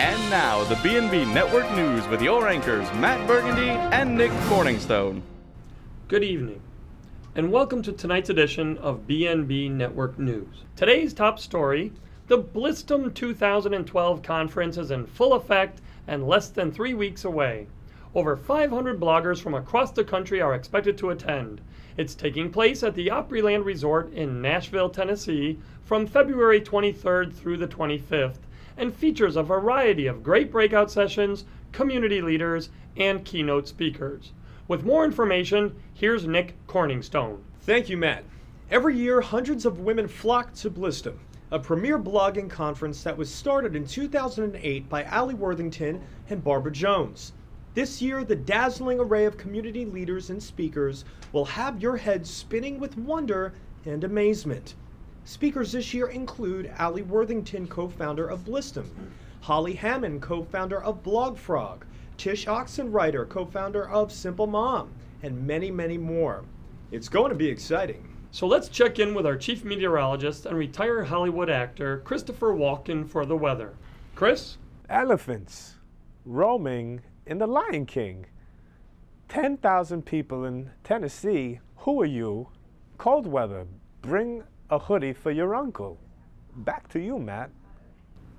And now, the BNB Network News with your anchors, Matt Burgandy and Nick Corningstone. Good evening, and welcome to tonight's edition of BNB Network News. Today's top story: the BlissDom 2012 conference is in full effect and less than 3 weeks away. Over 500 bloggers from across the country are expected to attend. It's taking place at the Opryland Resort in Nashville, Tennessee from February 23rd through the 25th, and features a variety of great breakout sessions, community leaders, and keynote speakers. With more information, here's Nick Corningstone. Thank you, Matt. Every year, hundreds of women flock to BlissDom, a premier blogging conference that was started in 2008 by Ali Worthington and Barbara Jones. This year, the dazzling array of community leaders and speakers will have your head spinning with wonder and amazement. Speakers this year include Ali Worthington, co-founder of BlissDom, Holly Hammond, co-founder of BlogFrog, Tish Oxenreiter, co-founder of Simple Mom, and many, many more. It's going to be exciting. So let's check in with our chief meteorologist and retired Hollywood actor, Christopher Walken, for the weather. Chris? Elephants roaming in the Lion King. 10,000 people in Tennessee. Who are you? Cold weather. Bring a hoodie for your uncle. Back to you, Matt.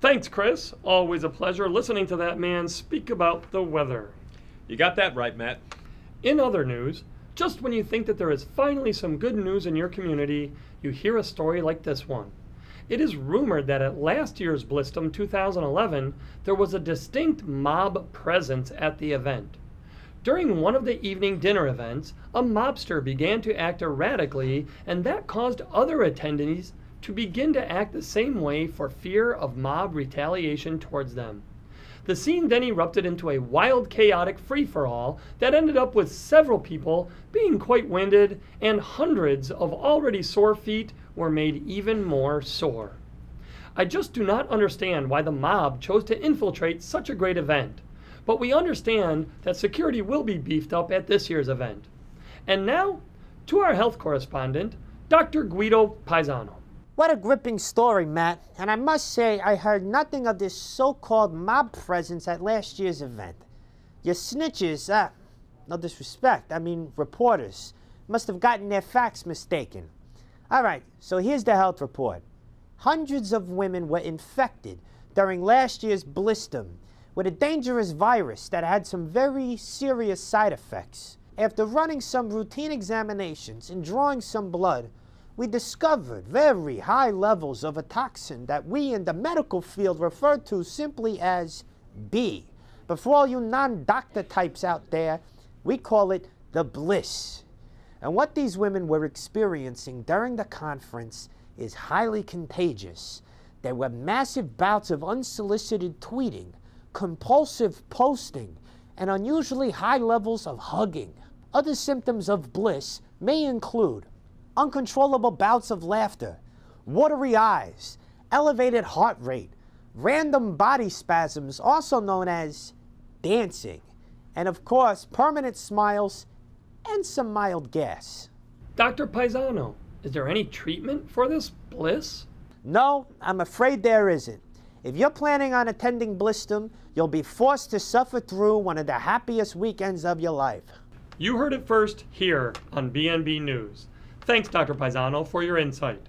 Thanks, Chris. Always a pleasure listening to that man speak about the weather. You got that right, Matt. In other news, just when you think that there is finally some good news in your community, you hear a story like this one. It is rumored that at last year's BlissDom 2011, there was a distinct mob presence at the event. During one of the evening dinner events, a mobster began to act erratically, and that caused other attendees to begin to act the same way for fear of mob retaliation towards them. The scene then erupted into a wild, chaotic free-for-all that ended up with several people being quite winded, and hundreds of already sore feet were made even more sore. I just do not understand why the mob chose to infiltrate such a great event, but we understand that security will be beefed up at this year's event. And now, to our health correspondent, Dr. Guido Paisano. What a gripping story, Matt. And I must say, I heard nothing of this so-called mob presence at last year's event. Your snitches, no disrespect, I mean reporters, must have gotten their facts mistaken. All right, so here's the health report. Hundreds of women were infected during last year's BlissDom with a dangerous virus that had some very serious side effects. After running some routine examinations and drawing some blood, we discovered very high levels of a toxin that we in the medical field refer to simply as B. But for all you non-doctor types out there, we call it the Bliss. And what these women were experiencing during the conference is highly contagious. There were massive bouts of unsolicited tweeting, compulsive posting, and unusually high levels of hugging. Other symptoms of bliss may include uncontrollable bouts of laughter, watery eyes, elevated heart rate, random body spasms, also known as dancing, and of course, permanent smiles and some mild gas. Dr. Paisano, is there any treatment for this bliss? No, I'm afraid there isn't. If you're planning on attending BlissDom, you'll be forced to suffer through one of the happiest weekends of your life. You heard it first here on BNB News. Thanks, Dr. Paisano, for your insight.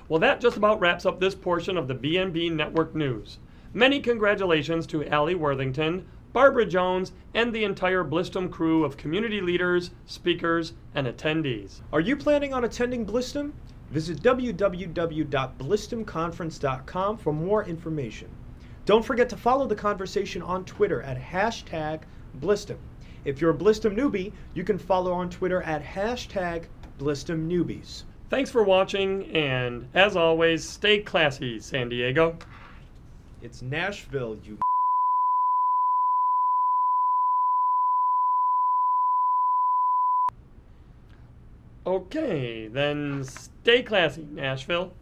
Well, that just about wraps up this portion of the BNB Network News. Many congratulations to Ali Worthington, Barbara Jones, and the entire BlissDom crew of community leaders, speakers, and attendees. Are you planning on attending BlissDom? Visit www.BlissDomConference.com for more information. Don't forget to follow the conversation on Twitter at #BlissDom. If you're a BlissDom newbie, you can follow on Twitter at #BlissDomNewbies. Thanks for watching, and as always, stay classy, San Diego. It's Nashville, you Okay, then stay classy, Nashville.